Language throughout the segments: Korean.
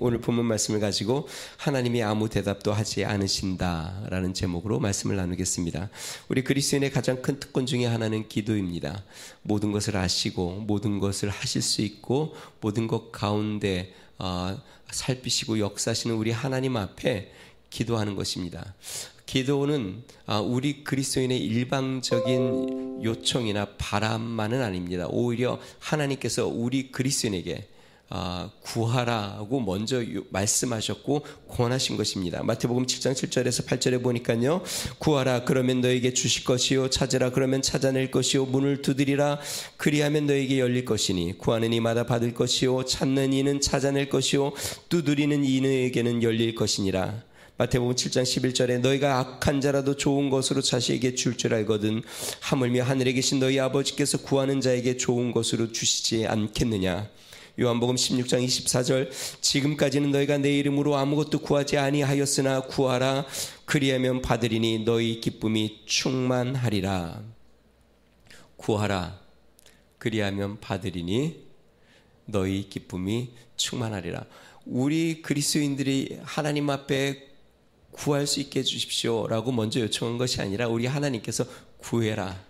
오늘 본문 말씀을 가지고 하나님이 아무 대답도 하지 않으신다라는 제목으로 말씀을 나누겠습니다. 우리 그리스도인의 가장 큰 특권 중에 하나는 기도입니다. 모든 것을 아시고 모든 것을 하실 수 있고 모든 것 가운데 살피시고 역사하시는 우리 하나님 앞에 기도하는 것입니다. 기도는 우리 그리스도인의 일방적인 요청이나 바람만은 아닙니다. 오히려 하나님께서 우리 그리스도인에게 구하라고 먼저 말씀하셨고 권하신 것입니다. 마태복음 7장 7절에서 8절에 보니까요, 구하라 그러면 너에게 주실 것이요, 찾으라 그러면 찾아낼 것이요, 문을 두드리라 그리하면 너에게 열릴 것이니 구하는 이마다 받을 것이요, 찾는 이는 찾아낼 것이요, 두드리는 이에게는 열릴 것이니라. 마태복음 7장 11절에 너희가 악한 자라도 좋은 것으로 자식에게 줄 줄 알거든 하물며 하늘에 계신 너희 아버지께서 구하는 자에게 좋은 것으로 주시지 않겠느냐. 요한복음 16장 24절 지금까지는 너희가 내 이름으로 아무것도 구하지 아니하였으나 구하라 그리하면 받으리니 너희 기쁨이 충만하리라. 구하라 그리하면 받으리니 너희 기쁨이 충만하리라. 우리 그리스도인들이 하나님 앞에 구할 수 있게 해주십시오 라고 먼저 요청한 것이 아니라 우리 하나님께서 구해라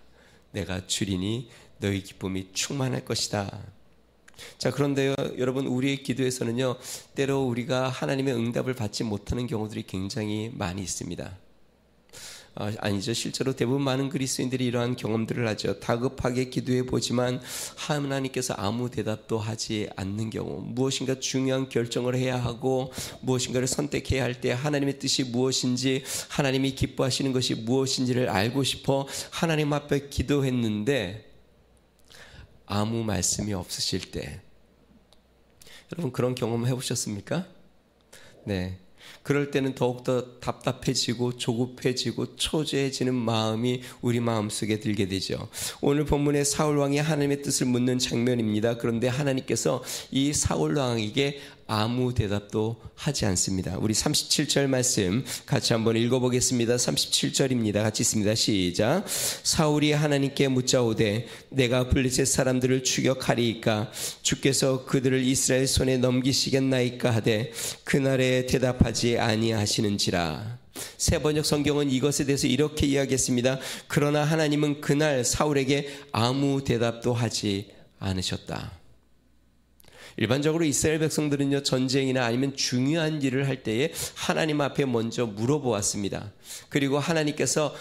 내가 주리니 너희 기쁨이 충만할 것이다. 자, 그런데요 여러분, 우리의 기도에서는요 때로 우리가 하나님의 응답을 받지 못하는 경우들이 굉장히 많이 있습니다. 아니죠. 실제로 대부분 많은 그리스도인들이 이러한 경험들을 하죠. 다급하게 기도해 보지만 하나님께서 아무 대답도 하지 않는 경우, 무엇인가 중요한 결정을 해야 하고 무엇인가를 선택해야 할 때 하나님의 뜻이 무엇인지, 하나님이 기뻐하시는 것이 무엇인지를 알고 싶어 하나님 앞에 기도했는데 아무 말씀이 없으실 때, 여러분 그런 경험 해보셨습니까? 네. 그럴 때는 더욱더 답답해지고 조급해지고 초조해지는 마음이 우리 마음속에 들게 되죠. 오늘 본문의 사울왕이 하나님의 뜻을 묻는 장면입니다. 그런데 하나님께서 이 사울왕에게 아무 대답도 하지 않습니다. 우리 37절 말씀 같이 한번 읽어보겠습니다. 37절입니다. 같이 있습니다. 시작. 사울이 하나님께 묻자오되 내가 블레셋 사람들을 추격하리이까 주께서 그들을 이스라엘 손에 넘기시겠나이까 하되 그날에 대답하지 아니하시는지라. 세번역 성경은 이것에 대해서 이렇게 이야기했습니다. 그러나 하나님은 그날 사울에게 아무 대답도 하지 않으셨다. 일반적으로 이스라엘 백성들은요, 전쟁이나 아니면 중요한 일을 할 때에 하나님 앞에 먼저 물어보았습니다. 그리고 하나님께서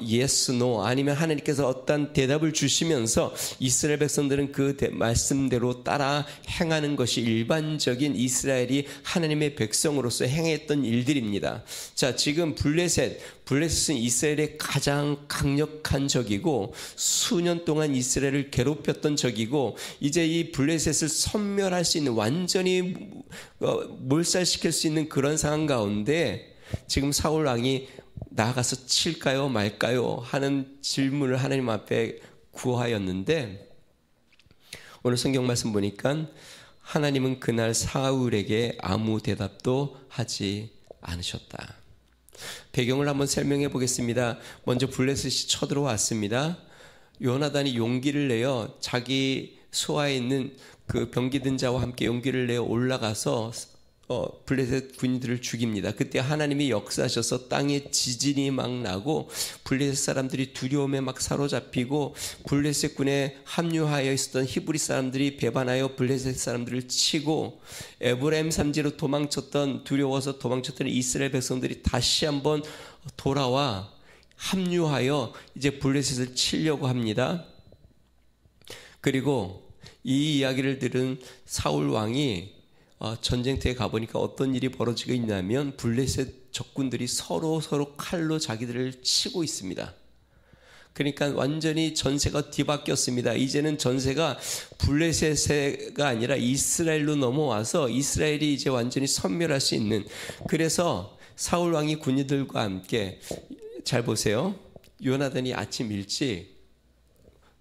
yes, no 아니면 하나님께서 어떤 대답을 주시면서 이스라엘 백성들은 그 말씀대로 따라 행하는 것이 일반적인 이스라엘이 하나님의 백성으로서 행했던 일들입니다. 자, 지금 블레셋은 이스라엘의 가장 강력한 적이고 수년 동안 이스라엘을 괴롭혔던 적이고, 이제 이 블레셋을 섬멸할 수 있는, 완전히 몰살시킬 수 있는 그런 상황 가운데 지금 사울 왕이 나가서 칠까요 말까요 하는 질문을 하나님 앞에 구하였는데, 오늘 성경 말씀 보니까 하나님은 그날 사울에게 아무 대답도 하지 않으셨다. 배경을 한번 설명해 보겠습니다. 먼저 블레셋이 쳐들어왔습니다. 요나단이 용기를 내어 자기 수하에 있는 그 병기든 자와 함께 용기를 내어 올라가서 블레셋 군인들을 죽입니다. 그때 하나님이 역사하셔서 땅에 지진이 막 나고 블레셋 사람들이 두려움에 막 사로잡히고 블레셋 군에 합류하여 있었던 히브리 사람들이 배반하여 블레셋 사람들을 치고 에브라임 산지로 두려워서 도망쳤던 이스라엘 백성들이 다시 한번 돌아와 합류하여 이제 블레셋을 치려고 합니다. 그리고 이 이야기를 들은 사울 왕이 전쟁터에 가보니까 어떤 일이 벌어지고 있냐면 블레셋 적군들이 서로 칼로 자기들을 치고 있습니다. 그러니까 완전히 전세가 뒤바뀌었습니다. 이제는 전세가 블레셋가 아니라 이스라엘로 넘어와서 이스라엘이 이제 완전히 섬멸할 수 있는, 그래서 사울 왕이 군인들과 함께, 잘 보세요, 요나단이 아침 일찍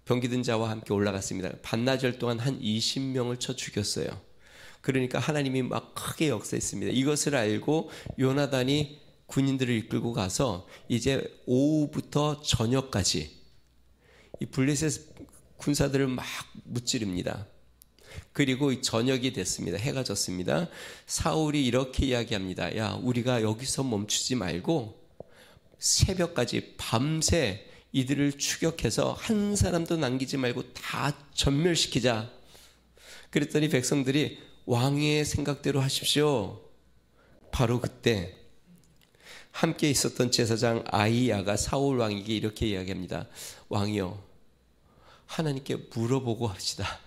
병기든 자와 함께 올라갔습니다. 반나절 동안 한 20명을 쳐 죽였어요. 그러니까 하나님이 막 크게 역사했습니다. 이것을 알고 요나단이 군인들을 이끌고 가서 이제 오후부터 저녁까지 이 블레셋 군사들을 막 무찌릅니다. 그리고 저녁이 됐습니다. 해가 졌습니다. 사울이 이렇게 이야기합니다. 야, 우리가 여기서 멈추지 말고 새벽까지 밤새 이들을 추격해서 한 사람도 남기지 말고 다 전멸시키자. 그랬더니 백성들이 왕의 생각대로 하십시오. 바로 그때 함께 있었던 제사장 아이야가 사울 왕에게 이렇게 이야기합니다. 왕이여, 하나님께 물어보고 합시다.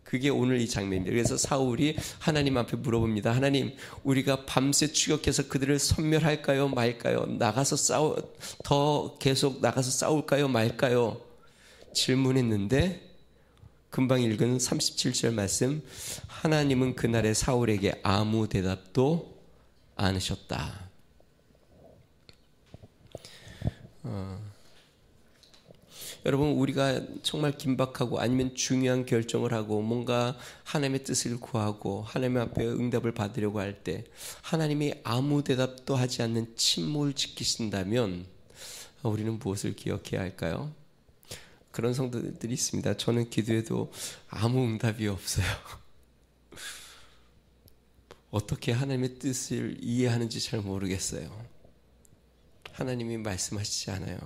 그게 오늘 이 장면입니다. 그래서 사울이 하나님 앞에 물어봅니다. 하나님, 우리가 밤새 추격해서 그들을 섬멸할까요, 말까요? 더 계속 나가서 싸울까요, 말까요? 질문했는데 금방 읽은 37절 말씀, 하나님은 그날에 사울에게 아무 대답도 않으셨다. 여러분, 우리가 정말 긴박하고 아니면 중요한 결정을 하고 뭔가 하나님의 뜻을 구하고 하나님 앞에 응답을 받으려고 할 때 하나님이 아무 대답도 하지 않는 침묵을 지키신다면 우리는 무엇을 기억해야 할까요? 그런 성도들이 있습니다. 저는 기도해도 아무 응답이 없어요. 어떻게 하나님의 뜻을 이해하는지 잘 모르겠어요. 하나님이 말씀하시지 않아요.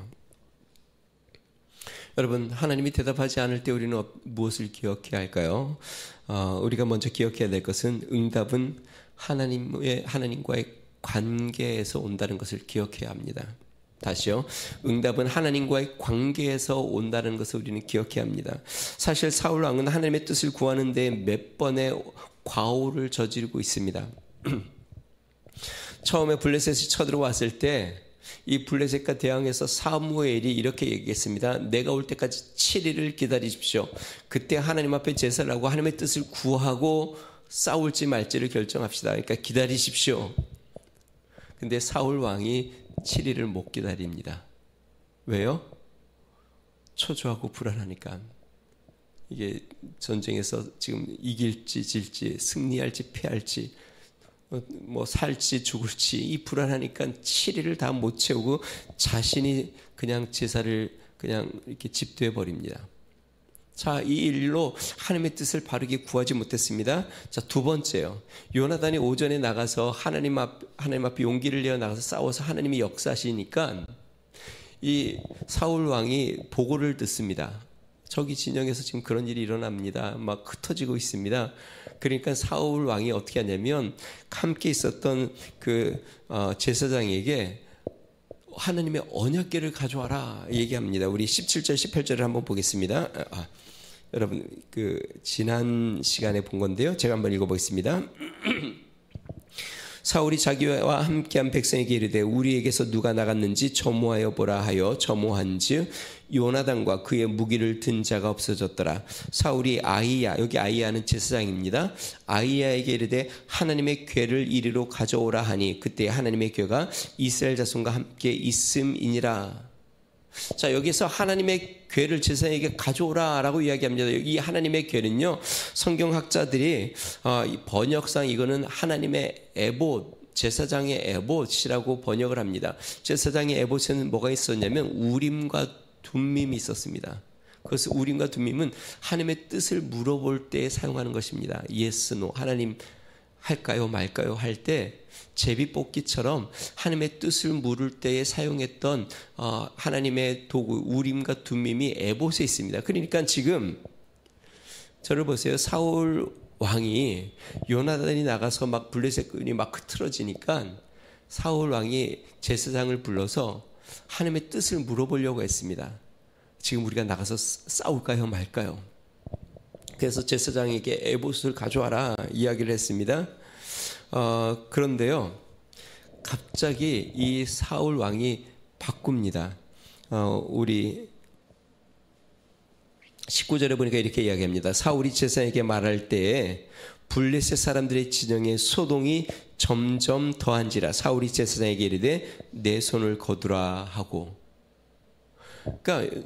여러분, 하나님이 대답하지 않을 때 우리는 무엇을 기억해야 할까요? 우리가 먼저 기억해야 될 것은 응답은 하나님과의 관계에서 온다는 것을 기억해야 합니다. 다시요. 응답은 하나님과의 관계에서 온다는 것을 우리는 기억해야 합니다. 사실 사울 왕은 하나님의 뜻을 구하는 데 몇 번의 과오를 저지르고 있습니다. 처음에 블레셋이 쳐들어왔을 때 이 블레셋과 대항해서 사무엘이 이렇게 얘기했습니다. 내가 올 때까지 7일을 기다리십시오. 그때 하나님 앞에 제사를 하고 하나님의 뜻을 구하고 싸울지 말지를 결정합시다. 그러니까 기다리십시오. 근데 사울 왕이 7일을 못 기다립니다. 왜요? 초조하고 불안하니까. 이게 전쟁에서 지금 이길지 질지 승리할지 패할지 뭐 살지 죽을지 이 불안하니까 7일을 다 못 채우고 자신이 그냥 제사를 그냥 이렇게 집도해 버립니다. 자, 이 일로 하나님의 뜻을 바르게 구하지 못했습니다. 자, 두 번째요. 요나단이 오전에 나가서 하나님 앞에 용기를 내어 나가서 싸워서 하나님이 역사하시니까 이 사울 왕이 보고를 듣습니다. 저기 진영에서 지금 그런 일이 일어납니다. 막 흩어지고 있습니다. 그러니까 사울 왕이 어떻게 하냐면 함께 있었던 그 제사장에게 하나님의 언약궤를 가져와라 얘기합니다. 우리 17절 18절을 한번 보겠습니다. 여러분 그 지난 시간에 본 건데요. 제가 한번 읽어보겠습니다. 사울이 자기와 함께한 백성에게 이르되 우리에게서 누가 나갔는지 점호하여 보라 하여 점호한즉 요나단과 그의 무기를 든 자가 없어졌더라. 사울이 아이야, 여기 아이야는 제사장입니다. 아이야에게 이르되 하나님의 궤를 이리로 가져오라 하니 그때 하나님의 궤가 이스라엘 자손과 함께 있음이니라. 자, 여기서 하나님의 궤를 제사장에게 가져오라라고 이야기합니다. 이 하나님의 궤는요, 성경학자들이 번역상 이거는 하나님의 에봇, 제사장의 에봇이라고 번역을 합니다. 제사장의 에봇에는 뭐가 있었냐면 우림과 둠밈이 있었습니다. 그래서 우림과 둠밈은 하나님의 뜻을 물어볼 때 사용하는 것입니다. yes, no. 하나님 할까요 말까요 할 때 제비뽑기처럼 하나님의 뜻을 물을 때에 사용했던 하나님의 도구 우림과 둠밈이 에봇에 있습니다. 그러니까 지금 저를 보세요. 사울 왕이 요나단이 나가서 막 블레셋군이 막 흐트러지니까 사울 왕이 제사장을 불러서 하나님의 뜻을 물어보려고 했습니다. 지금 우리가 나가서 싸울까요 말까요? 그래서 제사장에게 에봇을 가져와라 이야기를 했습니다. 그런데요, 갑자기 이 사울 왕이 바꿉니다. 우리 19절에 보니까 이렇게 이야기합니다. 사울이 제사장에게 말할 때에 블레셋 사람들의 진영에 소동이 점점 더한지라. 사울이 제사장에게 이르되 내 손을 거두라 하고. 그러니까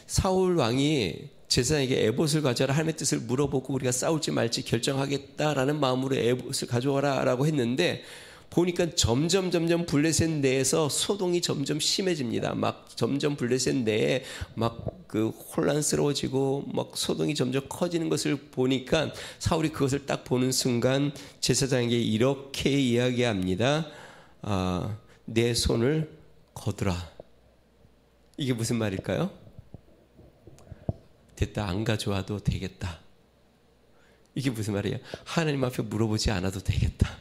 사울 왕이 제사장에게 에봇을 가져와라 하나님의 뜻을 물어보고 우리가 싸울지 말지 결정하겠다라는 마음으로 에봇을 가져와라 라고 했는데 보니까 점점 블레셋 내에서 소동이 점점 심해집니다. 막 점점 블레셋 내에 막 그 혼란스러워지고 막 소동이 점점 커지는 것을 보니까 사울이 그것을 딱 보는 순간 제사장에게 이렇게 이야기합니다. 내 손을 거두라. 이게 무슨 말일까요? 됐다, 안 가져와도 되겠다. 이게 무슨 말이에요? 하나님 앞에 물어보지 않아도 되겠다.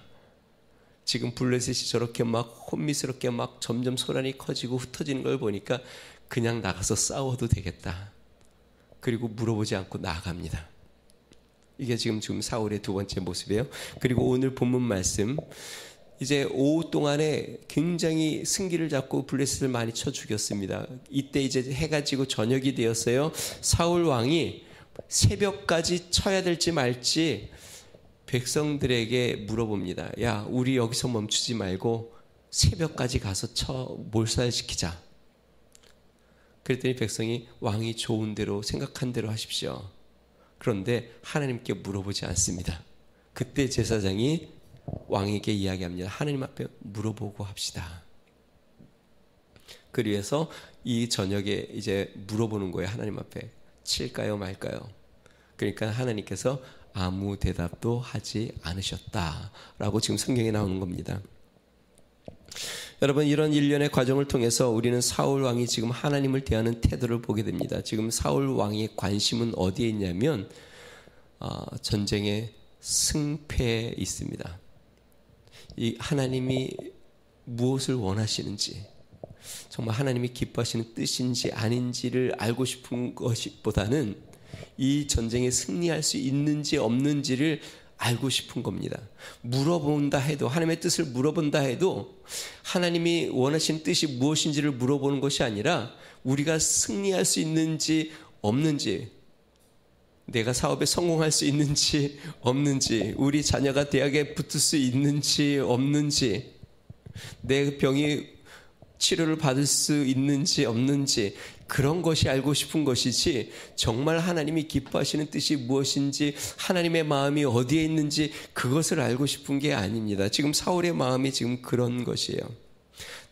지금 블레셋이 저렇게 막 혼미스럽게 막 점점 소란이 커지고 흩어지는 걸 보니까 그냥 나가서 싸워도 되겠다. 그리고 물어보지 않고 나아갑니다. 이게 지금 사울의 두 번째 모습이에요. 그리고 오늘 본문 말씀, 이제 오후 동안에 굉장히 승기를 잡고 블레셋을 많이 쳐 죽였습니다. 이때 이제 해가 지고 저녁이 되었어요. 사울 왕이 새벽까지 쳐야 될지 말지 백성들에게 물어봅니다. 야, 우리 여기서 멈추지 말고 새벽까지 가서 몰살시키자. 그랬더니 백성이 왕이 좋은 대로 생각한 대로 하십시오. 그런데 하나님께 물어보지 않습니다. 그때 제사장이 왕에게 이야기합니다. 하나님 앞에 물어보고 합시다. 그래서 이 저녁에 이제 물어보는 거예요. 하나님 앞에 칠까요 말까요? 그러니까 하나님께서 아무 대답도 하지 않으셨다라고 지금 성경에 나오는 겁니다. 여러분, 이런 일련의 과정을 통해서 우리는 사울 왕이 지금 하나님을 대하는 태도를 보게 됩니다. 지금 사울 왕의 관심은 어디에 있냐면 전쟁의 승패에 있습니다. 이 하나님이 무엇을 원하시는지, 정말 하나님이 기뻐하시는 뜻인지 아닌지를 알고 싶은 것보다는 이 전쟁에 승리할 수 있는지 없는지를 알고 싶은 겁니다. 물어본다 해도, 하나님의 뜻을 물어본다 해도 하나님이 원하시는 뜻이 무엇인지를 물어보는 것이 아니라 우리가 승리할 수 있는지 없는지, 내가 사업에 성공할 수 있는지 없는지, 우리 자녀가 대학에 붙을 수 있는지 없는지, 내 병이 치료를 받을 수 있는지 없는지, 그런 것이 알고 싶은 것이지, 정말 하나님이 기뻐하시는 뜻이 무엇인지, 하나님의 마음이 어디에 있는지 그것을 알고 싶은 게 아닙니다. 지금 사울의 마음이 지금 그런 것이에요.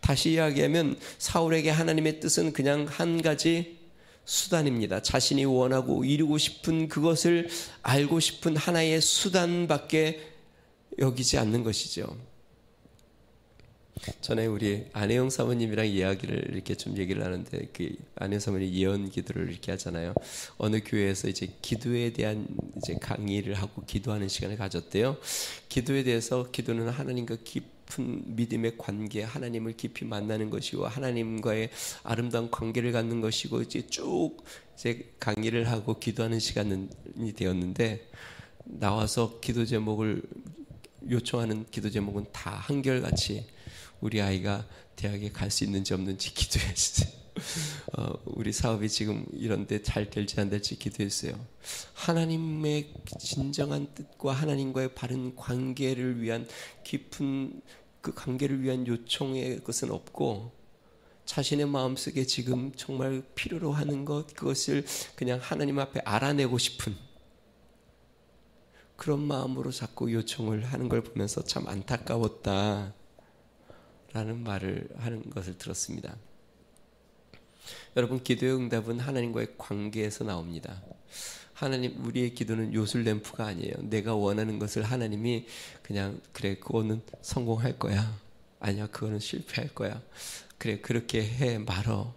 다시 이야기하면 사울에게 하나님의 뜻은 그냥 한 가지 수단입니다. 자신이 원하고 이루고 싶은 그것을 알고 싶은 하나의 수단밖에 여기지 않는 것이죠. 전에 우리 안혜영 사모님이랑 이야기를 이렇게 좀 얘기를 하는데, 그 안혜영 사모님 예언 기도를 이렇게 하잖아요. 어느 교회에서 이제 기도에 대한 이제 강의를 하고 기도하는 시간을 가졌대요. 기도에 대해서, 기도는 하나님과 깊은 믿음의 관계, 하나님을 깊이 만나는 것이고 하나님과의 아름다운 관계를 갖는 것이고, 이제 쭉 이제 강의를 하고 기도하는 시간이 되었는데, 나와서 기도 제목을 요청하는 기도 제목은 다 한결같이 우리 아이가 대학에 갈 수 있는지 없는지 기도했어요. 우리 사업이 지금 이런데 잘 될지 안 될지 기도했어요. 하나님의 진정한 뜻과 하나님과의 바른 관계를 위한 깊은 그 관계를 위한 요청의 것은 없고, 자신의 마음속에 지금 정말 필요로 하는 것, 그것을 그냥 하나님 앞에 알아내고 싶은 그런 마음으로 자꾸 요청을 하는 걸 보면서 참 안타까웠다 라는 말을 하는 것을 들었습니다. 여러분, 기도의 응답은 하나님과의 관계에서 나옵니다. 하나님, 우리의 기도는 요술램프가 아니에요. 내가 원하는 것을 하나님이 그냥, 그래, 그거는 성공할 거야. 아니야, 그거는 실패할 거야. 그래, 그렇게 해 말어.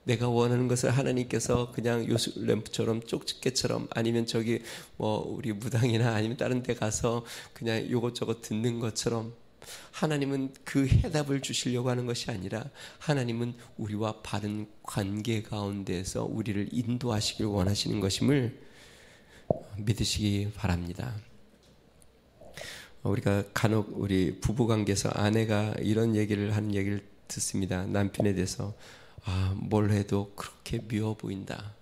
내가 원하는 것을 하나님께서 그냥 요술램프처럼, 쪽집게처럼, 아니면 저기 우리 무당이나 아니면 다른 데 가서 그냥 요것저것 듣는 것처럼, 하나님은 그 해답을 주시려고 하는 것이 아니라 하나님은 우리와 바른 관계 가운데서 우리를 인도하시길 원하시는 것임을 믿으시기 바랍니다. 우리가 간혹 우리 부부관계에서 아내가 이런 얘기를 하는 얘기를 듣습니다. 남편에 대해서 뭘 해도 그렇게 미워 보인다.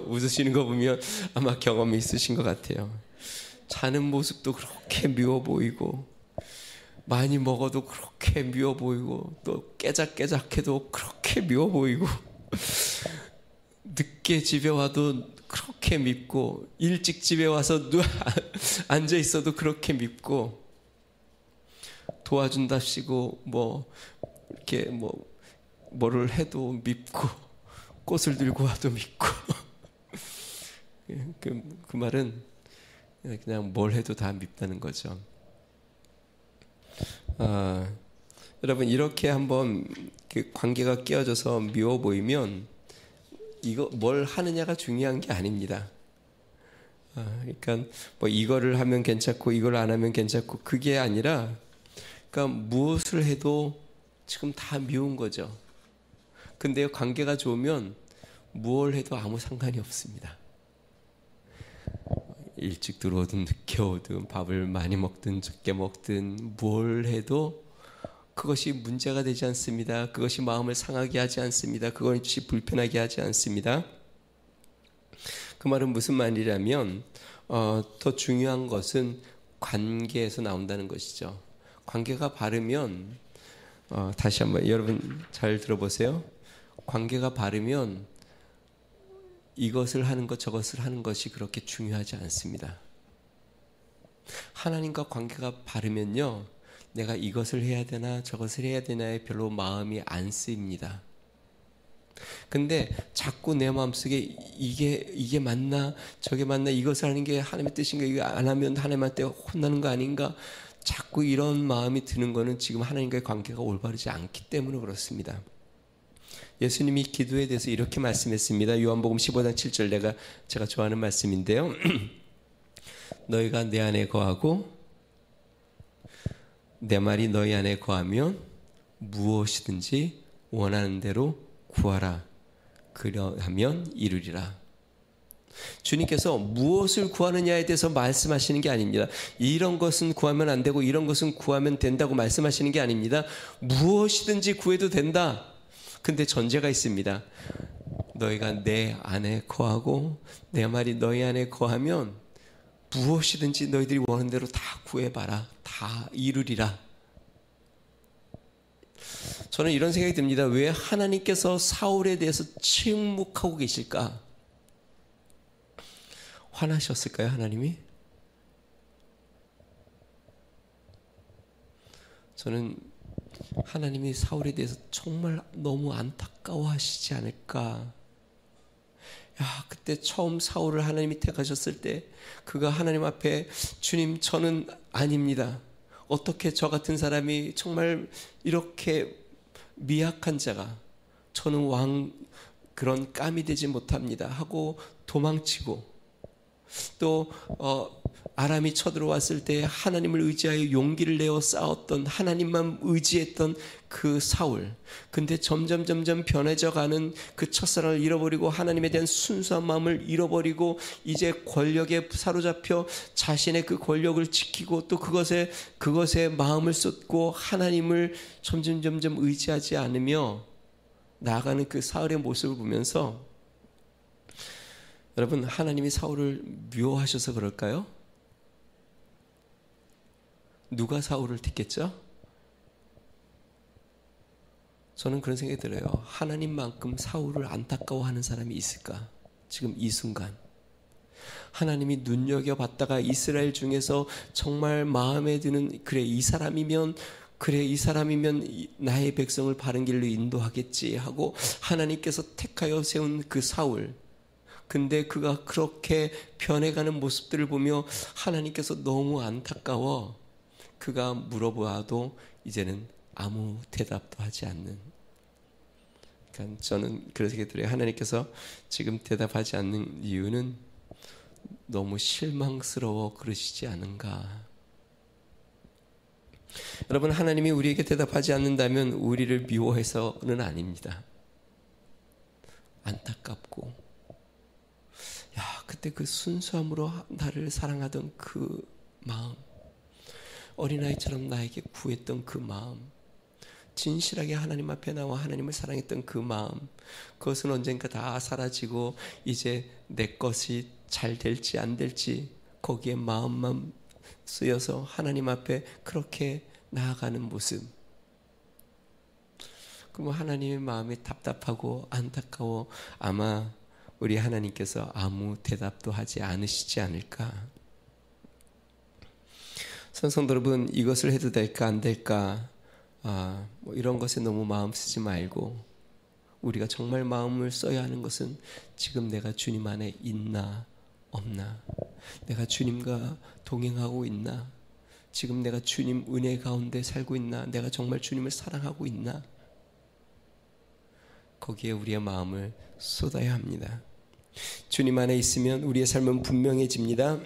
웃으시는 거 보면 아마 경험이 있으신 것 같아요. 자는 모습도 그렇게 미워 보이고, 많이 먹어도 그렇게 미워 보이고, 또 깨작깨작해도 그렇게 미워 보이고, 늦게 집에 와도 그렇게 밉고, 일찍 집에 와서 앉아 있어도 그렇게 밉고, 도와준답시고 이렇게 뭐를 해도 밉고 꽃을 들고 와도 밉고 그 말은 그냥 뭘 해도 다 밉다는 거죠. 여러분 이렇게 한번 관계가 깨어져서 미워 보이면 이거 뭘 하느냐가 중요한 게 아닙니다. 그러니까 이거를 하면 괜찮고 이걸 안 하면 괜찮고 그게 아니라 그러니까 무엇을 해도 지금 다 미운 거죠. 근데 관계가 좋으면 무엇을 해도 아무 상관이 없습니다. 일찍 들어오든 늦게 오든 밥을 많이 먹든 적게 먹든 뭘 해도 그것이 문제가 되지 않습니다. 그것이 마음을 상하게 하지 않습니다. 그것이 불편하게 하지 않습니다. 그 말은 무슨 말이냐면 더 중요한 것은 관계에서 나온다는 것이죠. 관계가 바르면 다시 한번 여러분 잘 들어보세요. 관계가 바르면 이것을 하는 것 저것을 하는 것이 그렇게 중요하지 않습니다. 하나님과 관계가 바르면요, 내가 이것을 해야 되나 저것을 해야 되나에 별로 마음이 안 쓰입니다. 근데 자꾸 내 마음속에 이게 맞나 저게 맞나, 이것을 하는 게 하나님의 뜻인가, 이거 안 하면 하나님한테 혼나는 거 아닌가, 자꾸 이런 마음이 드는 거는 지금 하나님과의 관계가 올바르지 않기 때문에 그렇습니다. 예수님이 기도에 대해서 이렇게 말씀했습니다. 요한복음 15장 7절 제가 좋아하는 말씀인데요. 너희가 내 안에 거하고 내 말이 너희 안에 거하면 무엇이든지 원하는 대로 구하라. 그러하면 이루리라. 주님께서 무엇을 구하느냐에 대해서 말씀하시는 게 아닙니다. 이런 것은 구하면 안 되고 이런 것은 구하면 된다고 말씀하시는 게 아닙니다. 무엇이든지 구해도 된다. 근데 전제가 있습니다. 너희가 내 안에 거하고 내 말이 너희 안에 거하면 무엇이든지 너희들이 원하는 대로 다 구해봐라. 다 이루리라. 저는 이런 생각이 듭니다. 왜 하나님께서 사울에 대해서 침묵하고 계실까? 화나셨을까요, 하나님이? 저는 하나님이 사울에 대해서 정말 너무 안타까워하시지 않을까. 그때 처음 사울을 하나님이 택하셨을 때 그가 하나님 앞에 주님, 저는 아닙니다. 어떻게 저 같은 사람이 정말 이렇게 미약한 자가, 저는 그런 깜이 되지 못합니다 하고 도망치고, 또 아람이 쳐들어왔을 때 하나님을 의지하여 용기를 내어 싸웠던, 하나님만 의지했던 그 사울. 근데 점점 변해져가는 그 첫사랑을 잃어버리고 하나님에 대한 순수한 마음을 잃어버리고 이제 권력에 사로잡혀 자신의 그 권력을 지키고 또 그것에 마음을 쏟고 하나님을 점점 의지하지 않으며 나아가는 그 사울의 모습을 보면서, 여러분, 하나님이 사울을 미워하셔서 그럴까요? 누가 사울을 택했죠? 저는 그런 생각이 들어요. 하나님만큼 사울을 안타까워하는 사람이 있을까? 지금 이 순간 하나님이 눈여겨봤다가 이스라엘 중에서 정말 마음에 드는, 이 사람이면 나의 백성을 바른 길로 인도하겠지 하고 하나님께서 택하여 세운 그 사울. 근데 그가 그렇게 변해가는 모습들을 보며 하나님께서 너무 안타까워 그가 물어보아도 이제는 아무 대답도 하지 않는. 그러니까 저는 그런 생각이 들어요. 하나님께서 지금 대답하지 않는 이유는 너무 실망스러워 그러시지 않은가. 여러분, 하나님이 우리에게 대답하지 않는다면 우리를 미워해서는 아닙니다. 안타깝고, 그때 그 순수함으로 나를 사랑하던 그 마음, 어린아이처럼 나에게 구했던 그 마음, 진실하게 하나님 앞에 나와 하나님을 사랑했던 그 마음, 그것은 언젠가 다 사라지고 이제 내 것이 잘 될지 안 될지 거기에 마음만 쓰여서 하나님 앞에 그렇게 나아가는 모습. 그럼 하나님의 마음이 답답하고 안타까워 아마 우리 하나님께서 아무 대답도 하지 않으시지 않을까. 성도 여러분, 이것을 해도 될까 안 될까, 뭐 이런 것에 너무 마음 쓰지 말고, 우리가 정말 마음을 써야 하는 것은 지금 내가 주님 안에 있나 없나, 내가 주님과 동행하고 있나, 지금 내가 주님 은혜 가운데 살고 있나, 내가 정말 주님을 사랑하고 있나, 거기에 우리의 마음을 쏟아야 합니다. 주님 안에 있으면 우리의 삶은 분명해집니다.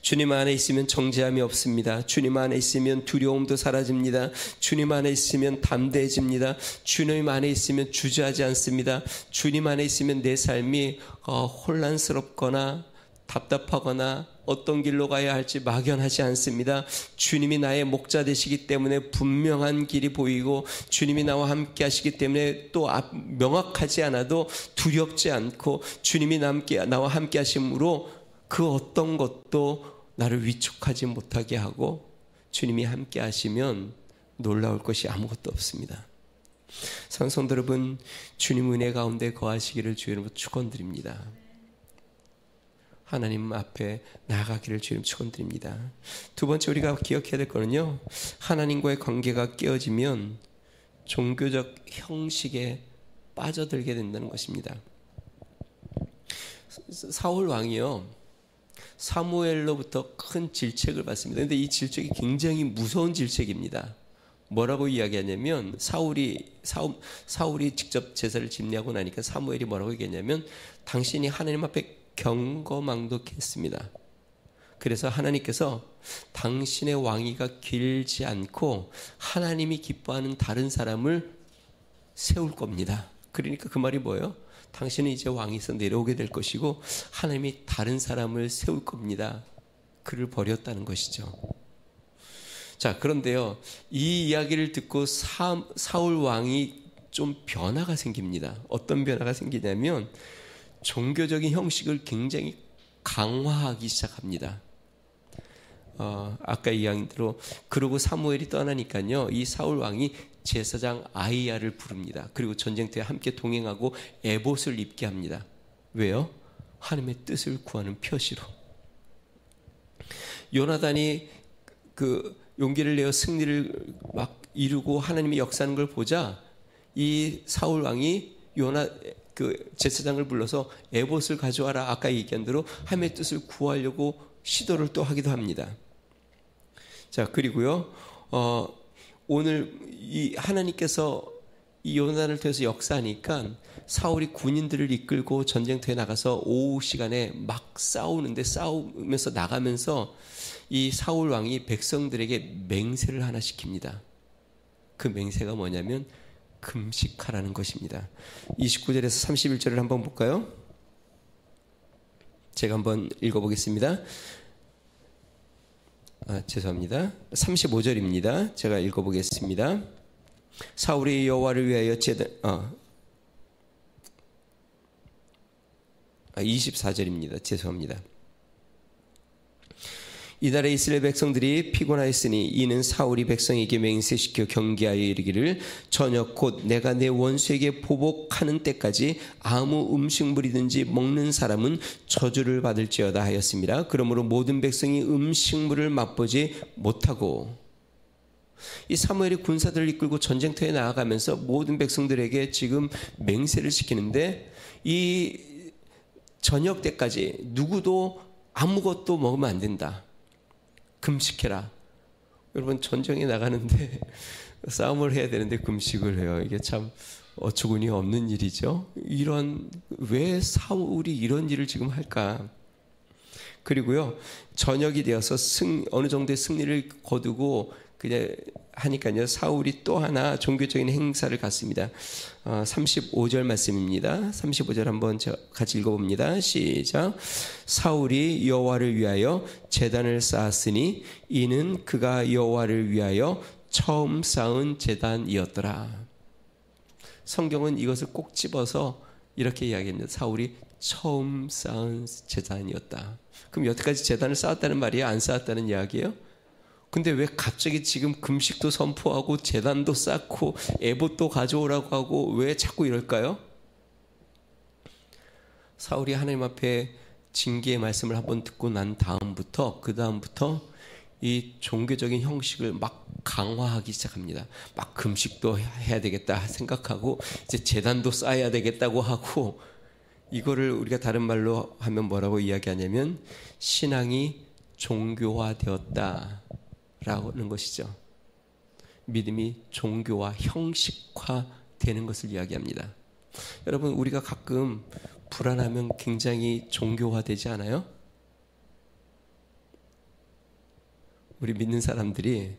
주님 안에 있으면 정죄함이 없습니다. 주님 안에 있으면 두려움도 사라집니다. 주님 안에 있으면 담대해집니다. 주님 안에 있으면 주저하지 않습니다. 주님 안에 있으면 내 삶이 혼란스럽거나 답답하거나 어떤 길로 가야 할지 막연하지 않습니다. 주님이 나의 목자 되시기 때문에 분명한 길이 보이고, 주님이 나와 함께 하시기 때문에 또 명확하지 않아도 두렵지 않고, 주님이 나와 함께 하심으로 그 어떤 것도 나를 위축하지 못하게 하고, 주님이 함께 하시면 놀라울 것이 아무것도 없습니다. 성도 여러분, 주님 은혜 가운데 거하시기를 주의 이름으로 축원드립니다. 하나님 앞에 나아가기를 주님 축원드립니다. 두 번째 우리가 기억해야 될 거는요, 하나님과의 관계가 깨어지면 종교적 형식에 빠져들게 된다는 것입니다. 사울 왕이요, 사무엘로부터 큰 질책을 받습니다. 그런데 이 질책이 굉장히 무서운 질책입니다. 뭐라고 이야기하냐면, 사울이 직접 제사를 집례하고 나니까 사무엘이 뭐라고 얘기했냐면, 당신이 하나님 앞에 경거망독했습니다. 그래서 하나님께서 당신의 왕위가 길지 않고 하나님이 기뻐하는 다른 사람을 세울 겁니다. 그러니까 그 말이 뭐예요? 당신은 이제 왕위에서 내려오게 될 것이고 하나님이 다른 사람을 세울 겁니다. 그를 버렸다는 것이죠. 자, 그런데요, 이 이야기를 듣고 사울 왕이 좀 변화가 생깁니다. 어떤 변화가 생기냐면, 종교적인 형식을 굉장히 강화하기 시작합니다. 아까 이야기한 대로, 그러고 사무엘이 떠나니까요, 이 사울 왕이 제사장 아히야를 부릅니다. 그리고 전쟁터에 함께 동행하고 에봇을 입게 합니다. 왜요? 하나님의 뜻을 구하는 표시로. 요나단이 그 용기를 내어 승리를 막 이루고 하나님이 역사하는 걸 보자, 이 사울 왕이 그 제사장을 불러서 에봇을 가져와라, 아까 얘기한 대로 하나님의 뜻을 구하려고 시도를 또 하기도 합니다. 자, 그리고요, 오늘 이 하나님께서 이 요나단을 통해서 역사하니까 사울이 군인들을 이끌고 전쟁터에 나가서 오후 시간에 막 싸우면서 나가면서 이 사울 왕이 백성들에게 맹세를 하나 시킵니다. 그 맹세가 뭐냐면 금식하라는 것입니다. 29절에서 31절을 한번 볼까요? 제가 한번 읽어보겠습니다. 죄송합니다. 35절입니다. 제가 읽어보겠습니다. 사울이 여호와를 위하여 24절입니다. 죄송합니다. 이달에 이스라엘 백성들이 피곤하였으니 이는 사울이 백성에게 맹세시켜 경계하여 이르기를, 저녁 곧 내가 내 원수에게 보복하는 때까지 아무 음식물이든지 먹는 사람은 저주를 받을지어다 하였습니다. 그러므로 모든 백성이 음식물을 맛보지 못하고, 이 사무엘이 군사들을 이끌고 전쟁터에 나아가면서 모든 백성들에게 지금 맹세를 시키는데, 이 저녁 때까지 누구도 아무것도 먹으면 안 된다. 금식해라. 여러분, 전쟁에 나가는데 싸움을 해야 되는데 금식을 해요. 이게 참 어처구니 없는 일이죠. 왜 사울이 이런 일을 지금 할까? 그리고요, 저녁이 되어서 어느 정도의 승리를 거두고 그냥 하니까요, 사울이 또 하나 종교적인 행사를 갖습니다. 35절 말씀입니다. 35절 한번 같이 읽어봅니다. 시작. 사울이 여호와를 위하여 제단을 쌓았으니 이는 그가 여호와를 위하여 처음 쌓은 제단이었더라. 성경은 이것을 꼭 집어서 이렇게 이야기합니다. 사울이 처음 쌓은 제단이었다. 그럼 여태까지 제단을 쌓았다는 말이에요? 안 쌓았다는 이야기예요? 근데 왜 갑자기 지금 금식도 선포하고 제단도 쌓고 에봇도 가져오라고 하고 왜 자꾸 이럴까요? 사울이 하나님 앞에 징계의 말씀을 한번 듣고 난 다음부터, 그 다음부터 이 종교적인 형식을 막 강화하기 시작합니다. 막 금식도 해야 되겠다 생각하고 이제 재단도 쌓아야 되겠다고 하고, 이거를 우리가 다른 말로 하면 뭐라고 이야기하냐면 신앙이 종교화되었다라는 것이죠. 믿음이 종교화, 형식화되는 것을 이야기합니다. 여러분, 우리가 가끔 불안하면 굉장히 종교화되지 않아요? 우리 믿는 사람들이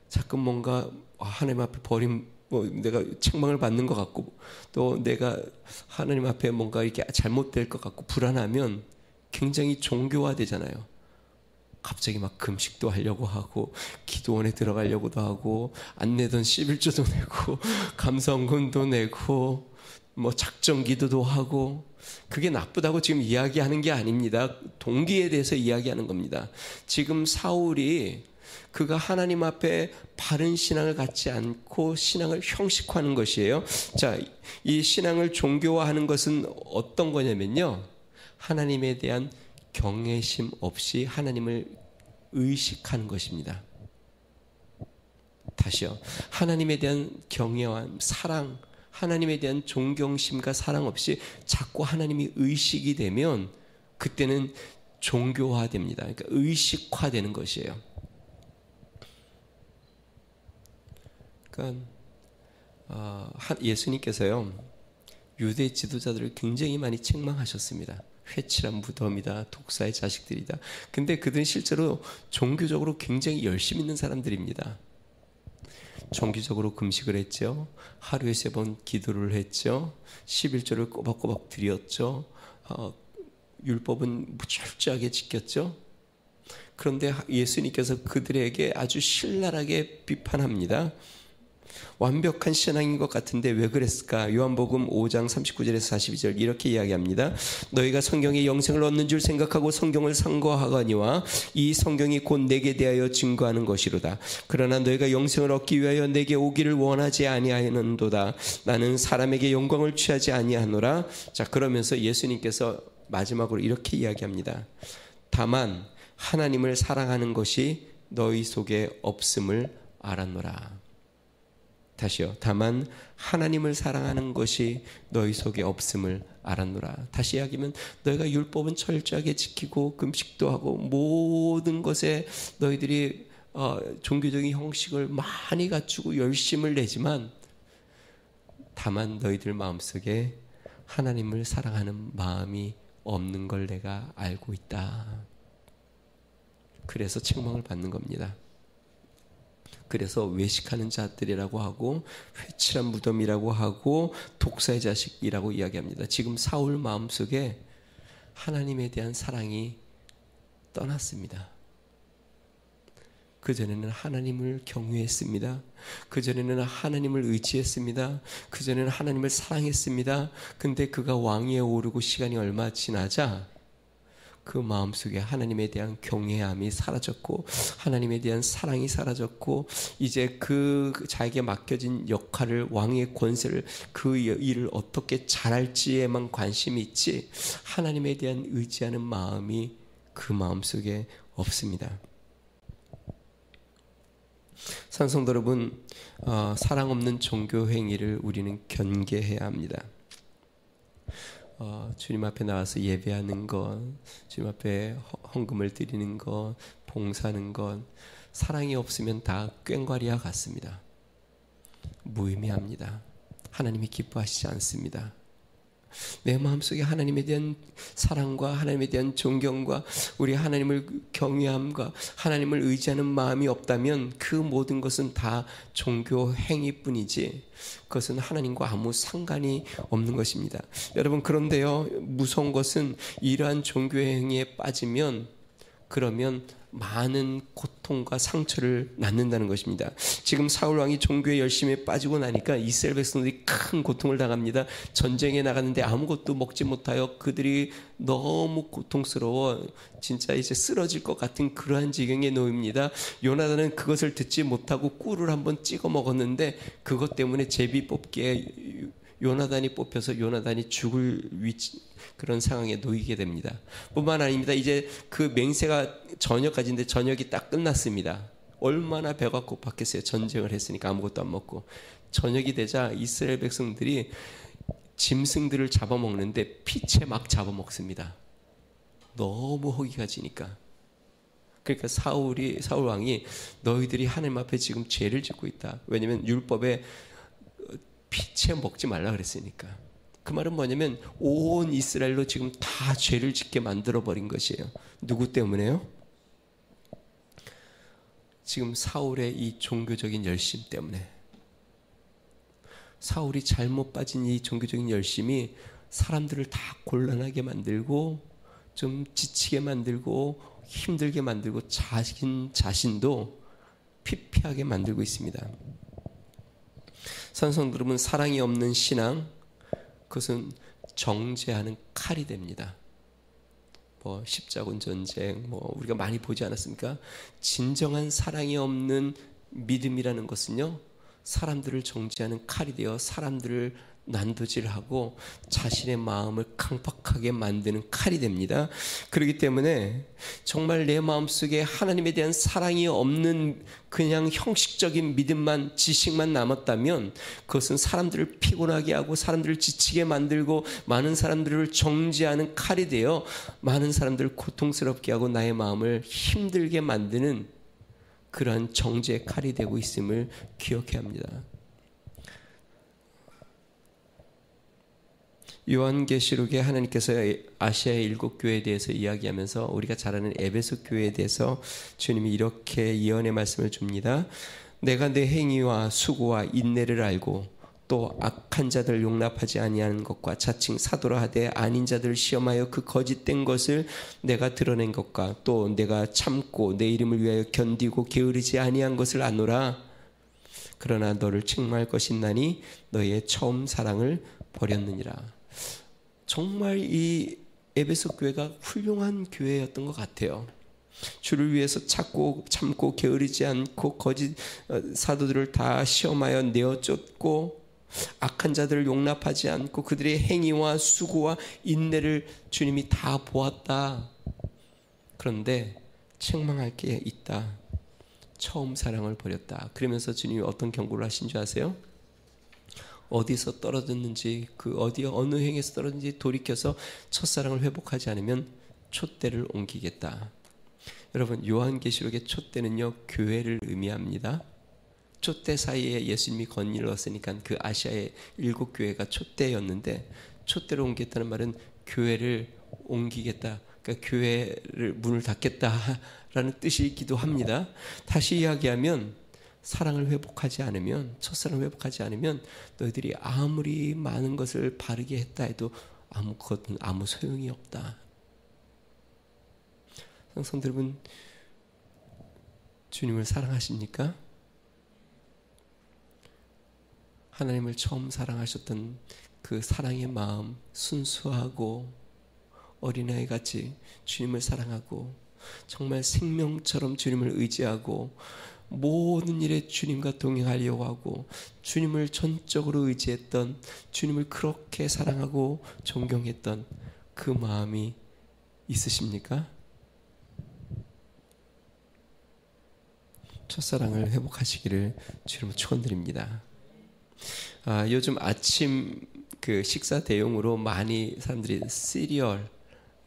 자꾸 뭔가 하나님 앞에 내가 책망을 받는 것 같고, 또 내가 하나님 앞에 뭔가 이렇게 잘못될 것 같고 불안하면 굉장히 종교화되잖아요. 갑자기 막 금식도 하려고 하고, 기도원에 들어가려고도 하고, 안 내던 11조도 내고, 감사원금도 내고, 뭐 작정 기도도 하고. 그게 나쁘다고 지금 이야기하는 게 아닙니다. 동기에 대해서 이야기하는 겁니다. 지금 사울이 그가 하나님 앞에 바른 신앙을 갖지 않고 신앙을 형식화하는 것이에요. 자, 이 신앙을 종교화하는 것은 어떤 거냐면요, 하나님에 대한 경외심 없이 하나님을 의식하는 것입니다. 다시요. 하나님에 대한 경외와 사랑, 하나님에 대한 존경심과 사랑 없이 자꾸 하나님이 의식이 되면 그때는 종교화됩니다. 그러니까 의식화되는 것이에요. 그러니까 예수님께서요, 유대 지도자들을 굉장히 많이 책망하셨습니다. 회칠한 무덤이다, 독사의 자식들이다. 근데 그들은 실제로 종교적으로 굉장히 열심히 있는 사람들입니다. 정기적으로 금식을 했죠. 하루에 3번 기도를 했죠. 11조를 꼬박꼬박 드렸죠. 율법은 철저하게 지켰죠. 그런데 예수님께서 그들에게 아주 신랄하게 비판합니다. 완벽한 신앙인 것 같은데 왜 그랬을까? 요한복음 5장 39절에서 42절 이렇게 이야기합니다. 너희가 성경에 영생을 얻는 줄 생각하고 성경을 상고하거니와 이 성경이 곧 내게 대하여 증거하는 것이로다. 그러나 너희가 영생을 얻기 위하여 내게 오기를 원하지 아니하는도다. 나는 사람에게 영광을 취하지 아니하노라. 자, 그러면서 예수님께서 마지막으로 이렇게 이야기합니다. 다만 하나님을 사랑하는 것이 너희 속에 없음을 알았노라. 다시요. 다만 하나님을 사랑하는 것이 너희 속에 없음을 알았노라. 다시 이야기하면 너희가 율법은 철저하게 지키고 금식도 하고 모든 것에 너희들이 종교적인 형식을 많이 갖추고 열심을 내지만 다만 너희들 마음속에 하나님을 사랑하는 마음이 없는 걸 내가 알고 있다. 그래서 책망을 받는 겁니다. 그래서 외식하는 자들이라고 하고 회칠한 무덤이라고 하고 독사의 자식이라고 이야기합니다. 지금 사울 마음속에 하나님에 대한 사랑이 떠났습니다. 그전에는 하나님을 경외했습니다. 그전에는 하나님을 의지했습니다. 그전에는 하나님을 사랑했습니다. 근데 그가 왕위에 오르고 시간이 얼마 지나자 그 마음속에 하나님에 대한 경외함이 사라졌고 하나님에 대한 사랑이 사라졌고 이제 그 자에게 맡겨진 역할을, 왕의 권세를, 그 일을 어떻게 잘할지에만 관심이 있지 하나님에 대한 의지하는 마음이 그 마음속에 없습니다. 산성도 여러분, 사랑 없는 종교 행위를 우리는 경계해야 합니다. 주님 앞에 나와서 예배하는 것, 주님 앞에 헌금을 드리는 것, 봉사하는 것, 사랑이 없으면 다 꽹과리와 같습니다. 무의미합니다. 하나님이 기뻐하시지 않습니다. 내 마음속에 하나님에 대한 사랑과 하나님에 대한 존경과 우리 하나님을 경외함과 하나님을 의지하는 마음이 없다면 그 모든 것은 다 종교 행위뿐이지 그것은 하나님과 아무 상관이 없는 것입니다. 여러분, 그런데요, 무서운 것은 이러한 종교 행위에 빠지면 그러면 많은 고통과 상처를 낳는다는 것입니다. 지금 사울 왕이 종교에 열심히 빠지고 나니까 이스라엘 백성들이 큰 고통을 당합니다. 전쟁에 나갔는데 아무것도 먹지 못하여 그들이 너무 고통스러워 진짜 이제 쓰러질 것 같은 그러한 지경에 놓입니다. 요나단은 그것을 듣지 못하고 꿀을 한번 찍어 먹었는데 그것 때문에 제비 뽑기에 요나단이 뽑혀서 요나단이 그런 상황에 놓이게 됩니다. 뿐만 아닙니다. 이제 그 맹세가 저녁까지인데 저녁이 딱 끝났습니다. 얼마나 배가 고팠겠어요. 전쟁을 했으니까 아무것도 안 먹고. 저녁이 되자 이스라엘 백성들이 짐승들을 잡아먹는데 피채 막 잡아먹습니다. 너무 허기가 지니까. 그러니까 사울 왕이 너희들이 하나님 앞에 지금 죄를 짓고 있다. 왜냐하면 율법에 피채 먹지 말라 그랬으니까. 그 말은 뭐냐면 온 이스라엘로 지금 다 죄를 짓게 만들어 버린 것이에요. 누구 때문에요? 지금 사울의 이 종교적인 열심 때문에. 사울이 잘못 빠진 이 종교적인 열심이 사람들을 다 곤란하게 만들고 좀 지치게 만들고 힘들게 만들고 자신도 피폐하게 만들고 있습니다. 산성 여러분, 사랑이 없는 신앙, 그것은 정죄하는 칼이 됩니다. 뭐 십자군 전쟁, 뭐 우리가 많이 보지 않았습니까? 진정한 사랑이 없는 믿음이라는 것은요, 사람들을 정죄하는 칼이 되어 사람들을 난도질하고 자신의 마음을 강팍하게 만드는 칼이 됩니다. 그렇기 때문에 정말 내 마음속에 하나님에 대한 사랑이 없는 그냥 형식적인 믿음만, 지식만 남았다면 그것은 사람들을 피곤하게 하고 사람들을 지치게 만들고 많은 사람들을 정죄하는 칼이 되어 많은 사람들을 고통스럽게 하고 나의 마음을 힘들게 만드는 그러한 정죄의 칼이 되고 있음을 기억해야 합니다. 요한계시록에 하나님께서 아시아의 7교회에 대해서 이야기하면서 우리가 잘 아는 에베소 교회에 대해서 주님이 이렇게 예언의 말씀을 줍니다. 내가 내 행위와 수고와 인내를 알고 또 악한 자들 용납하지 아니하는 것과 자칭 사도라 하되 아닌 자들을 시험하여 그 거짓된 것을 내가 드러낸 것과 또 내가 참고 내 이름을 위하여 견디고 게으르지 아니한 것을 아노라. 그러나 너를 책망할 것이 있나니 너의 처음 사랑을 버렸느니라. 정말 이 에베소 교회가 훌륭한 교회였던 것 같아요. 주를 위해서 참고 게으르지 않고 거짓 사도들을 다 시험하여 내어 쫓고 악한 자들을 용납하지 않고 그들의 행위와 수고와 인내를 주님이 다 보았다. 그런데 책망할 게 있다. 처음 사랑을 버렸다. 그러면서 주님이 어떤 경고를 하신 줄 아세요? 어디서 떨어졌는지, 어느 행에서 떨어졌는지 돌이켜서 첫사랑을 회복하지 않으면 촛대를 옮기겠다. 여러분, 요한계시록의 촛대는요, 교회를 의미합니다. 촛대 사이에 예수님이 거닐었으니까 그 아시아의 7교회가 촛대였는데, 촛대를 옮기겠다는 말은 교회를 옮기겠다. 그러니까 교회를 문을 닫겠다라는 뜻이기도 합니다. 다시 이야기하면 사랑을 회복하지 않으면, 첫사랑을 회복하지 않으면 너희들이 아무리 많은 것을 바르게 했다 해도 아무 소용이 없다. 성도 여러분, 주님을 사랑하십니까? 하나님을 처음 사랑하셨던 그 사랑의 마음, 순수하고 어린아이 같이 주님을 사랑하고 정말 생명처럼 주님을 의지하고 모든 일에 주님과 동행하려고 하고 주님을 전적으로 의지했던, 주님을 그렇게 사랑하고 존경했던 그 마음이 있으십니까? 첫사랑을 회복하시기를 주님으로 축원드립니다. 요즘 아침 그 식사 대용으로 많이 사람들이 시리얼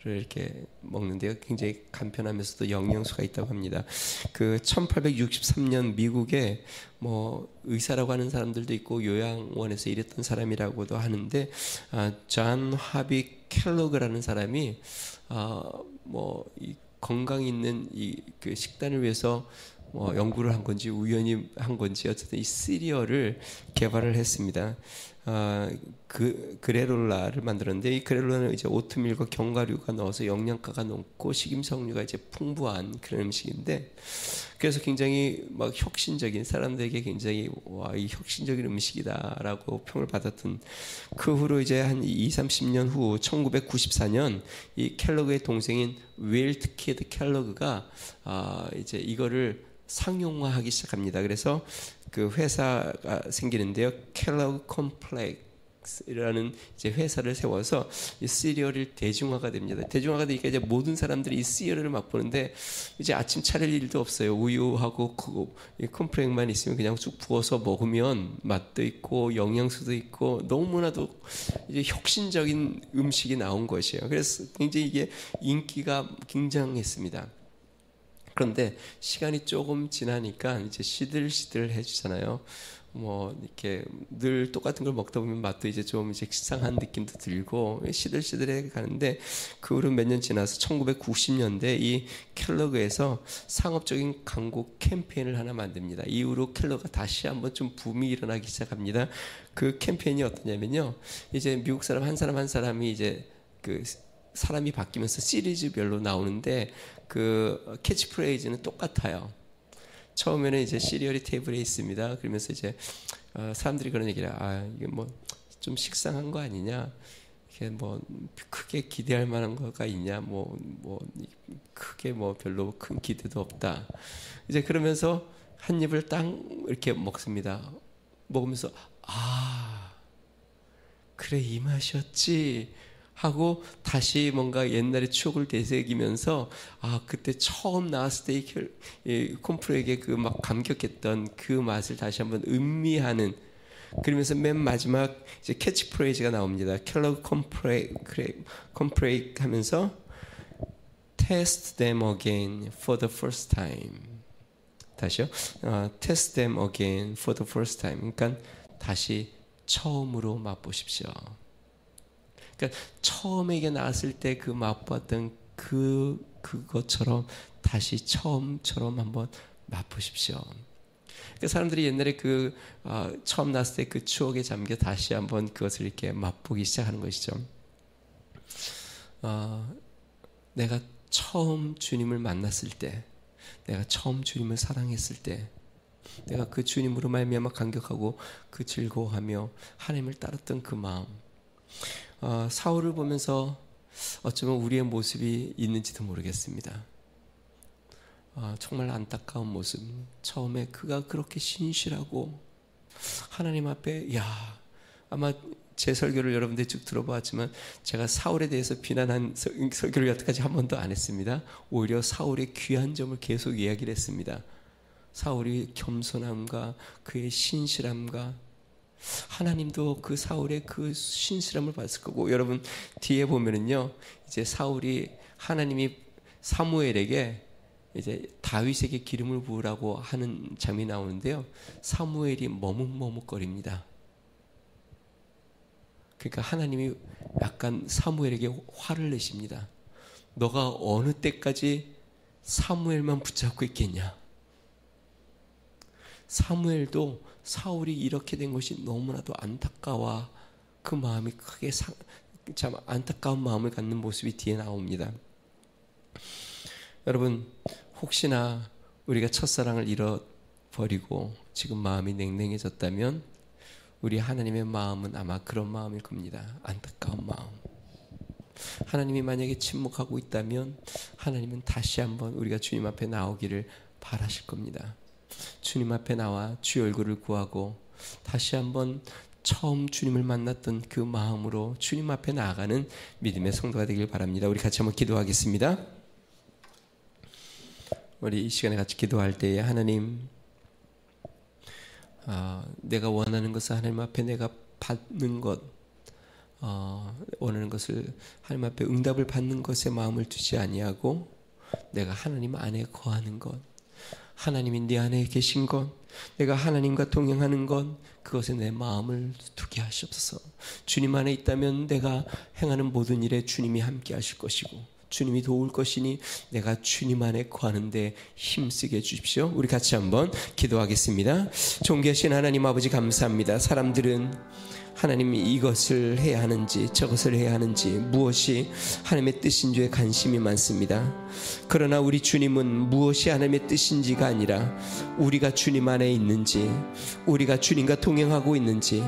이렇게 먹는데요. 굉장히 간편하면서도 영양소가 있다고 합니다. 그 1863년 미국에 뭐 의사라고 하는 사람들도 있고 요양원에서 일했던 사람이라고도 하는데 존 하비 켈로그라는 사람이 뭐 이 건강 있는 그 식단을 위해서 뭐 연구를 한 건지 우연히 한 건지 어쨌든 이 시리얼을 개발을 했습니다. 그래놀라를 만들었는데 이 그래놀라는 이제 오트밀과 견과류가 넣어서 영양가가 높고 식임섬유가 이제 풍부한 그런 음식인데, 그래서 굉장히 막 혁신적인, 사람들에게 굉장히 이 혁신적인 음식이다라고 평을 받았던, 그 후로 이제 한 20-30년 후 1994년 이 켈로그의 동생인 윌트 키드 켈로그가 이제 이거를 상용화하기 시작합니다. 그래서 그 회사가 생기는데요. 켈로그 콤플렉 라는 이제 회사를 세워서 이 시리얼을 대중화가 됩니다. 대중화가 되니까 이제 모든 사람들이 이 시리얼을 맛보는데 이제 아침 차릴 일도 없어요. 우유하고 콘프레이크만 있으면 그냥 쭉 부어서 먹으면 맛도 있고 영양소도 있고 너무나도 이제 혁신적인 음식이 나온 것이에요. 그래서 굉장히 이게 인기가 굉장했습니다. 그런데 시간이 조금 지나니까 이제 시들시들해지잖아요. 뭐 이렇게 늘 똑같은 걸 먹다 보면 맛도 이제 좀 이제 식상한 느낌도 들고 시들시들해 가는데 그 후로 몇 년 지나서 1990년대 이 켈러그에서 상업적인 광고 캠페인을 하나 만듭니다. 이후로 켈러가 다시 한번 좀 붐이 일어나기 시작합니다. 그 캠페인이 어떠냐면요, 이제 미국 사람 한 사람이 이제 그 사람이 바뀌면서 시리즈별로 나오는데 그 캐치프레이즈는 똑같아요. 처음에는 이제 시리얼이 테이블에 있습니다. 그러면서 이제 사람들이 그런 얘기를 이게 뭐 좀 식상한 거 아니냐? 이게 뭐 크게 기대할 만한 거가 있냐? 뭐 크게 뭐 별로 큰 기대도 없다. 이제 그러면서 한 입을 딱 이렇게 먹습니다. 먹으면서 그래 이 맛이었지 하고 다시 뭔가 옛날의 추억을 되새기면서 그때 처음 나왔을 때 이 콘프레이크의 그 막 감격했던 그 맛을 다시 한번 음미하는, 그러면서 맨 마지막 이제 캐치프레이즈가 나옵니다. 켈러그 콘프레이크 하면서 Test them again for the first time. 다시요. Test them again for the first time. 그러니까 다시 처음으로 맛보십시오. 그러니까 처음에 이게 나왔을 때 그 맛봤던 그것처럼 다시 처음처럼 한번 맛보십시오. 그러니까 사람들이 옛날에 처음 나왔을 때 그 추억에 잠겨 다시 한번 그것을 이렇게 맛보기 시작하는 것이죠. 내가 처음 주님을 만났을 때, 내가 처음 주님을 사랑했을 때, 내가 그 주님으로 말미암아 감격하고 그 즐거워하며 하나님을 따랐던 그 마음, 사울을 보면서 어쩌면 우리의 모습이 있는지도 모르겠습니다. 정말 안타까운 모습. 처음에 그가 그렇게 신실하고 하나님 앞에, 아마 제 설교를 여러분들이 쭉 들어봤지만 제가 사울에 대해서 비난한 설교를 여태까지 한 번도 안 했습니다. 오히려 사울의 귀한 점을 계속 이야기를 했습니다. 사울이 겸손함과 그의 신실함과 하나님도 그 사울의 그 신실함을 봤을 거고, 여러분 뒤에 보면은요, 이제 사울이 하나님이 사무엘에게 이제 다윗에게 기름을 부으라고 하는 장면이 나오는데요, 사무엘이 머뭇머뭇거립니다. 그러니까 하나님이 약간 사무엘에게 화를 내십니다. 너가 어느 때까지 사무엘만 붙잡고 있겠냐? 사무엘도 사울이 이렇게 된 것이 너무나도 안타까워 그 마음이 크게 참 안타까운 마음을 갖는 모습이 뒤에 나옵니다. 여러분, 혹시나 우리가 첫사랑을 잃어버리고 지금 마음이 냉랭해졌다면 우리 하나님의 마음은 아마 그런 마음일 겁니다. 안타까운 마음. 하나님이 만약에 침묵하고 있다면 하나님은 다시 한번 우리가 주님 앞에 나오기를 바라실 겁니다. 주님 앞에 나와 주의 얼굴을 구하고 다시 한번 처음 주님을 만났던 그 마음으로 주님 앞에 나아가는 믿음의 성도가 되길 바랍니다. 우리 같이 한번 기도하겠습니다. 우리 이 시간에 같이 기도할 때에 하나님, 내가 원하는 것을 하나님 앞에 내가 받는 것, 원하는 것을 하나님 앞에 응답을 받는 것에 마음을 두지 아니하고 내가 하나님 안에 거하는 것, 하나님이 내 안에 계신 것, 내가 하나님과 동행하는 것, 그것에 내 마음을 두게 하시옵소서. 주님 안에 있다면 내가 행하는 모든 일에 주님이 함께 하실 것이고 주님이 도울 것이니 내가 주님 안에 거하는데 힘쓰게 해주십시오. 우리 같이 한번 기도하겠습니다. 존귀하신 하나님 아버지, 감사합니다. 사람들은 하나님이 이것을 해야 하는지 저것을 해야 하는지 무엇이 하나님의 뜻인지에 관심이 많습니다. 그러나 우리 주님은 무엇이 하나님의 뜻인지가 아니라 우리가 주님 안에 있는지, 우리가 주님과 동행하고 있는지,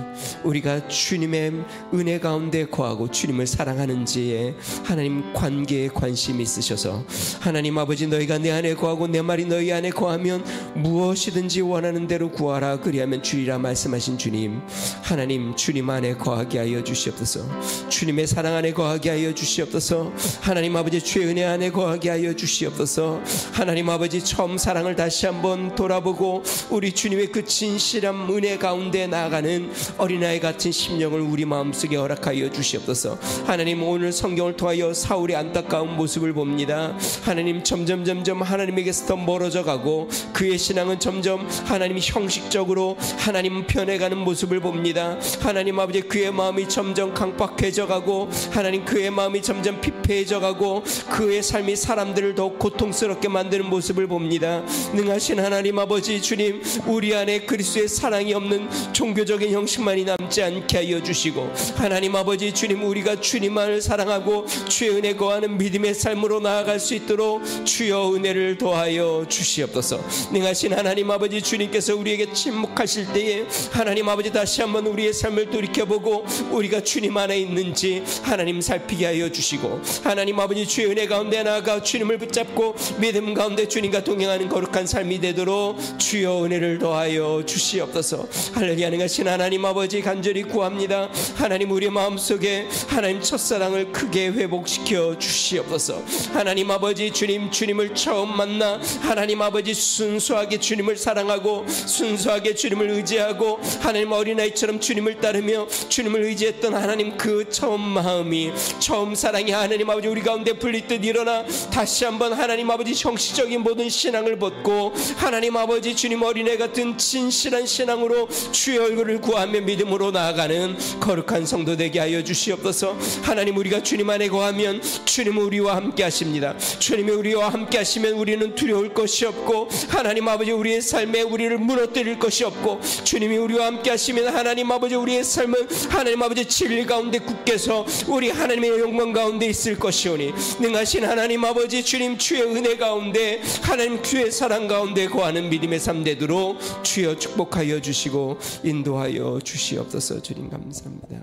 우리가 주님의 은혜 가운데 거하고 주님을 사랑하는지에 하나님 관계에 관심이 있으셔서, 하나님 아버지, 너희가 내 안에 거하고 내 말이 너희 안에 거하면 무엇이든지 원하는 대로 구하라 그리하면 주리라 말씀하신 주님, 하나님, 주님 주님 안에 거하게 하여 주시옵소서. 주님의 사랑 안에 거하게 하여 주시옵소서. 하나님 아버지 주의 은혜 안에 거하게 하여 주시옵소서. 하나님 아버지 처음 사랑을 다시 한번 돌아보고 우리 주님의 그 진실한 은혜 가운데 나아가는 어린아이 같은 심령을 우리 마음속에 허락하여 주시옵소서. 하나님 오늘 성경을 통하여 사울의 안타까운 모습을 봅니다. 하나님 점점 하나님에게서 더 멀어져 가고 그의 신앙은 점점 하나님 형식적으로 하나님 변해가는 모습을 봅니다. 하나님 아버지 그의 마음이 점점 강박해져 가고 하나님 그의 마음이 점점 피폐해져 가고 그의 삶이 사람들을 더 고통스럽게 만드는 모습을 봅니다. 능하신 하나님 아버지 주님, 우리 안에 그리스도의 사랑이 없는 종교적인 형식만이 남지 않게 하여 주시고 하나님 아버지 주님, 우리가 주님만을 사랑하고 주의 은혜 거하는 믿음의 삶으로 나아갈 수 있도록 주여 은혜를 더하여 주시옵소서. 능하신 하나님 아버지 주님께서 우리에게 침묵하실 때에 하나님 아버지 다시 한번 우리의 삶을 돌이켜보고 우리가 주님 안에 있는지 하나님 살피게 하여 주시고 하나님 아버지 주의 은혜 가운데 나아가 주님을 붙잡고 믿음 가운데 주님과 동행하는 거룩한 삶이 되도록 주여 은혜를 더하여 주시옵소서. 할렐루야. 능하신 하나님 아버지 간절히 구합니다. 하나님 우리 마음속에 하나님 첫사랑을 크게 회복시켜 주시옵소서. 하나님 아버지 주님, 주님을 처음 만나 하나님 아버지 순수하게 주님을 사랑하고 순수하게 주님을 의지하고 하나님 어린아이처럼 주님을 따르며 주님을 의지했던 하나님 그 처음 마음이, 처음 사랑이 하나님 아버지 우리 가운데 불리듯 일어나 다시 한번 하나님 아버지 형식적인 모든 신앙을 벗고 하나님 아버지 주님 어린애 같은 진실한 신앙으로 주의 얼굴을 구하며 믿음으로 나아가는 거룩한 성도 되게 하여 주시옵소서. 하나님 우리가 주님 안에 거하면 주님은 우리와 함께 하십니다. 주님이 우리와 함께 하시면 우리는 두려울 것이 없고 하나님 아버지 우리의 삶에 우리를 무너뜨릴 것이 없고 주님이 우리와 함께 하시면 하나님 아버지 우리의 삶은 하나님 아버지 진리 가운데 굳게서 우리 하나님의 영광 가운데 있을 것이오니 능하신 하나님 아버지 주님, 주의 은혜 가운데 하나님 주의 사랑 가운데 거하는 믿음의 삶 되도록 주여 축복하여 주시고 인도하여 주시옵소서. 주님 감사합니다.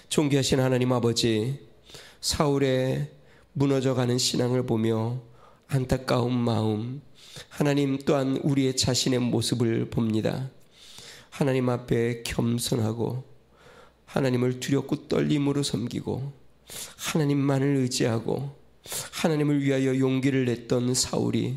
존귀하신 하나님 아버지, 사울의 무너져가는 신앙을 보며 안타까운 마음, 하나님 또한 우리의 자신의 모습을 봅니다. 하나님 앞에 겸손하고 하나님을 두렵고 떨림으로 섬기고 하나님만을 의지하고 하나님을 위하여 용기를 냈던 사울이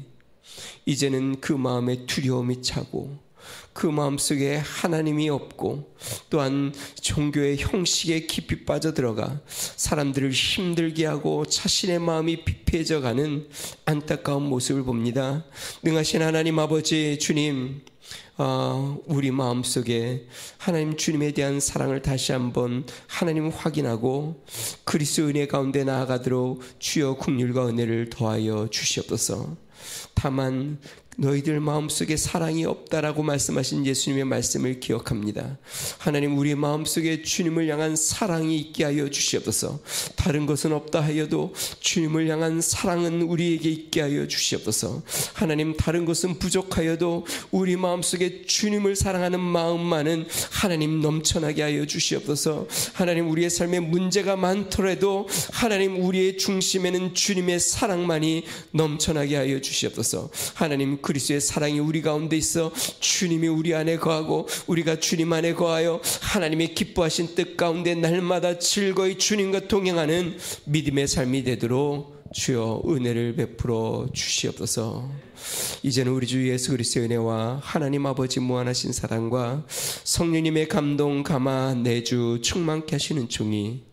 이제는 그 마음에 두려움이 차고 그 마음속에 하나님이 없고 또한 종교의 형식에 깊이 빠져들어가 사람들을 힘들게 하고 자신의 마음이 피폐해져가는 안타까운 모습을 봅니다. 능하신 하나님 아버지 주님, 우리 마음속에 하나님 주님에 대한 사랑을 다시 한번 하나님 확인하고 그리스도 은혜 가운데 나아가도록 주여 긍휼과 은혜를 더하여 주시옵소서. 다만 너희들 마음속에 사랑이 없다라고 말씀하신 예수님의 말씀을 기억합니다. 하나님 우리의 마음속에 주님을 향한 사랑이 있게 하여 주시옵소서. 다른 것은 없다 하여도 주님을 향한 사랑은 우리에게 있게 하여 주시옵소서. 하나님 다른 것은 부족하여도 우리 마음속에 주님을 사랑하는 마음만은 하나님 넘쳐나게 하여 주시옵소서. 하나님 우리의 삶에 문제가 많더라도 하나님 우리의 중심에는 주님의 사랑만이 넘쳐나게 하여 주시옵소서. 하나님 그리스도의 사랑이 우리 가운데 있어 주님이 우리 안에 거하고 우리가 주님 안에 거하여 하나님의 기뻐하신 뜻 가운데 날마다 즐거이 주님과 동행하는 믿음의 삶이 되도록 주여 은혜를 베풀어 주시옵소서. 이제는 우리 주 예수 그리스도의 은혜와 하나님 아버지 무한하신 사랑과 성령님의 감동 감화 내주 충만케 하시는 종이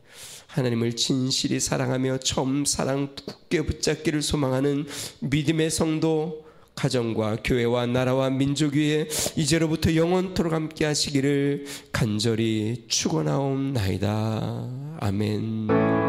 하나님을 진실히 사랑하며 처음 사랑 굳게 붙잡기를 소망하는 믿음의 성도 가정과 교회와 나라와 민족 위에 이제로부터 영원토록 함께 하시기를 간절히 축원하옵나이다. 아멘.